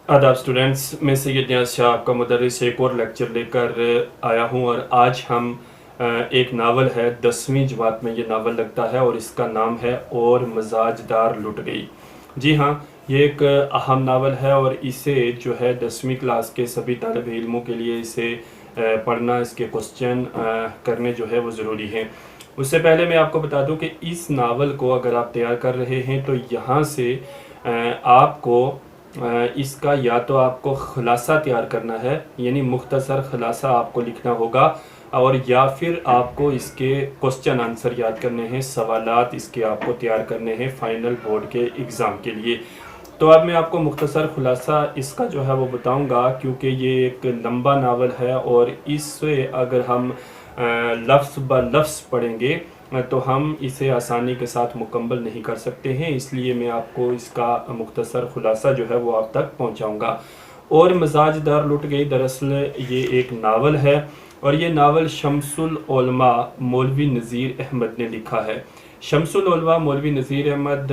आदाब स्टूडेंट्स, मैं सैयद नियाज़ शाह आपका मुदर्रिस एक और लेक्चर लेकर आया हूँ। और आज हम एक नावल है 10वीं जमात में ये नावल लगता है और इसका नाम है और मजाजदार लुट गई। जी हाँ, ये एक अहम नावल है और इसे जो है 10वीं क्लास के सभी तालिब इल्मों के लिए इसे पढ़ना, इसके क्वेश्चन करने जो है वो ज़रूरी हैं। उससे पहले मैं आपको बता दूं कि इस नावल को अगर आप तैयार कर रहे हैं तो यहाँ से आपको इसका या तो आपको खुलासा तैयार करना है, यानी मुख्तसर खुलासा आपको लिखना होगा, और या फिर आपको इसके क्वेश्चन आंसर याद करने हैं, सवालात इसके आपको तैयार करने हैं फाइनल बोर्ड के एग्ज़ाम के लिए। तो अब मैं आपको मुख्तसर खुलासा इसका जो है वो बताऊंगा, क्योंकि ये एक लंबा नावल है और इससे अगर हम लफ्ज़ ब लफ्ज़ पढ़ेंगे तो हम इसे आसानी के साथ मुकम्मल नहीं कर सकते हैं, इसलिए मैं आपको इसका मुख्तसर खुलासा जो है वो आप तक पहुंचाऊंगा। और मजाजदार लुट गई दरअसल ये एक नावल है और ये नावल शम्सुल उलमा मौलवी नज़ीर अहमद ने लिखा है। शम्सुल उलमा मौलवी नज़ीर अहमद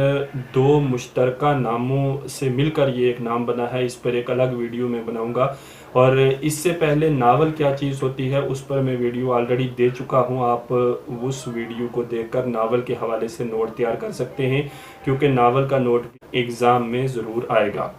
दो मुश्तरका नामों से मिलकर ये एक नाम बना है। इस पर एक अलग वीडियो में बनाऊंगा और इससे पहले नावल क्या चीज़ होती है उस पर मैं वीडियो ऑलरेडी दे चुका हूँ। आप उस वीडियो को देखकर नावल के हवाले से नोट तैयार कर सकते हैं, क्योंकि नावल का नोट एग्ज़ाम में ज़रूर आएगा।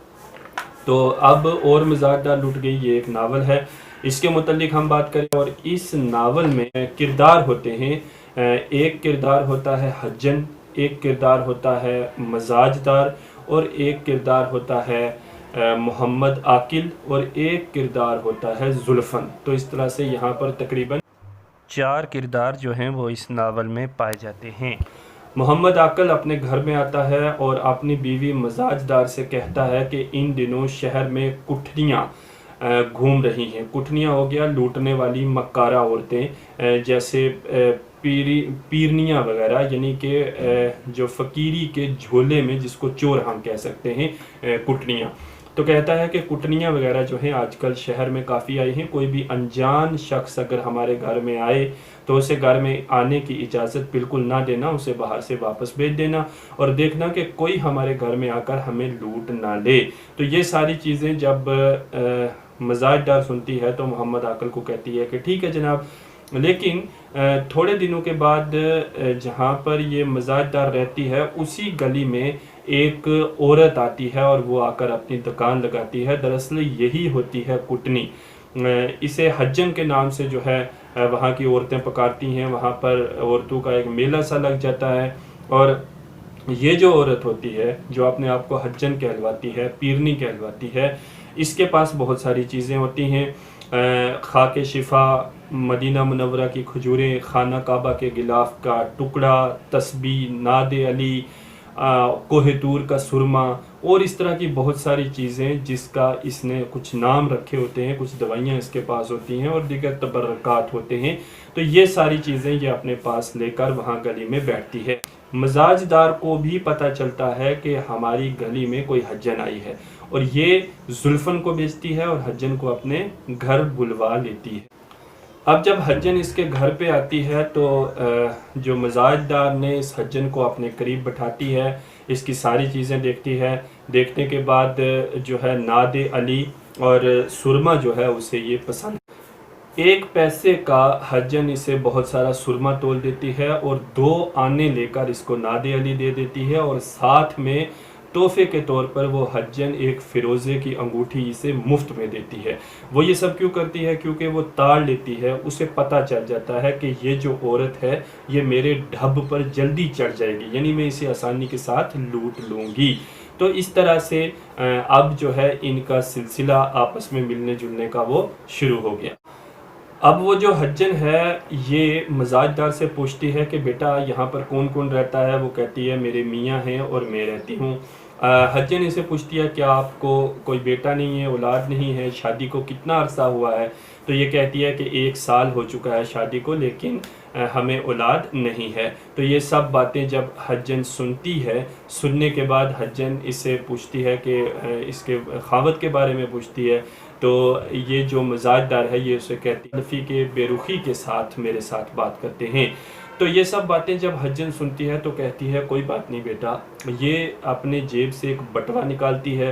तो अब और मजाजदार लुट गई ये एक नावल है, इसके मुतल्लिक हम बात करें। और इस नावल में किरदार होते हैं, एक किरदार होता है हज्जन, एक किरदार होता है मजाजदार, और एक किरदार होता है मोहम्मद आकिल, और एक किरदार होता है जुल्फन। तो इस तरह से यहाँ पर तकरीबन 4 किरदार जो हैं वो इस नावल में पाए जाते हैं। मोहम्मद आकिल अपने घर में आता है और अपनी बीवी मजाजदार से कहता है कि इन दिनों शहर में कुठनियाँ घूम रही हैं। कुठनियाँ हो गया लूटने वाली मक्कारा औरतें, जैसे पीरनियाँ वगैरह, यानी कि जो फ़कीरी के झोले में जिसको चोर हम कह सकते हैं, कुटनियाँ। तो कहता है कि कुटनियाँ वगैरह जो हैं आजकल शहर में काफ़ी आई हैं। कोई भी अनजान शख्स अगर हमारे घर में आए तो उसे घर में आने की इजाज़त बिल्कुल ना देना, उसे बाहर से वापस भेज देना और देखना कि कोई हमारे घर में आकर हमें लूट ना ले। तो ये सारी चीज़ें जब मजाजदार सुनती है तो मोहम्मद आकिल को कहती है कि ठीक है जनाब। लेकिन थोड़े दिनों के बाद जहाँ पर ये मजाजदार रहती है उसी गली में एक औरत आती है और वो आकर अपनी दुकान लगाती है। दरअसल यही होती है कुटनी। इसे हज्जन के नाम से जो है वहाँ की औरतें पुकारती हैं। वहाँ पर औरतों का एक मेला सा लग जाता है और ये जो औरत होती है जो अपने आप को हज्जन कहलवाती है, पीरनी कहलवाती है, इसके पास बहुत सारी चीज़ें होती हैं। खाके शिफा, मदीना मुनव्वरा की खजूरें, खाना काबा के गिलाफ का टुकड़ा, तस्बीह, नादे अली, कोहे तूर का सुरमा और इस तरह की बहुत सारी चीज़ें जिसका इसने कुछ नाम रखे होते हैं, कुछ दवाइयाँ इसके पास होती हैं और दीगर तबर्रकात होते हैं। तो ये सारी चीज़ें ये अपने पास लेकर वहाँ गली में बैठती है। मजाजदार को भी पता चलता है कि हमारी गली में कोई हज्जन आई है और ये जुल्फन को भेजती है और हज्जन को अपने घर बुलवा लेती है। अब जब हज्जन इसके घर पे आती है तो जो मजाजदार ने इस हज्जन को अपने करीब बैठाती है, इसकी सारी चीज़ें देखती है। देखने के बाद जो है नादे अली और सुरमा जो है उसे ये पसंद। 1 पैसे का हज्जन इसे बहुत सारा सुरमा तोल देती है और 2 आने लेकर इसको नादे अली दे देती है और साथ में तोहफे के तौर पर वो हज्जन एक फ़िरोज़े की अंगूठी इसे मुफ्त में देती है। वो ये सब क्यों करती है? क्योंकि वो ताड़ लेती है, उसे पता चल जाता है कि ये जो औरत है ये मेरे ढब पर जल्दी चढ़ जाएगी, यानी मैं इसे आसानी के साथ लूट लूँगी। तो इस तरह से अब जो है इनका सिलसिला आपस में मिलने जुलने का वो शुरू हो गया। अब वो जो हज्जन है ये मजाजदार से पूछती है कि बेटा यहाँ पर कौन कौन रहता है? वो कहती है मेरे मियाँ हैं और मैं रहती हूँ। हज्जन इसे पूछती है क्या आपको कोई बेटा नहीं है, औलाद नहीं है, शादी को कितना अरसा हुआ है? तो ये कहती है कि 1 साल हो चुका है शादी को, लेकिन हमें औलाद नहीं है। तो ये सब बातें जब हज्जन सुनती है, सुनने के बाद हज्जन इससे पूछती है कि इसके खावत के बारे में पूछती है। तो ये जो मजाजदार है ये उसे कहती है नफ़ी के बेरुखी के साथ मेरे साथ बात करते हैं। तो ये सब बातें जब हज्जन सुनती है तो कहती है कोई बात नहीं बेटा। ये अपने जेब से एक बटवा निकालती है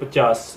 50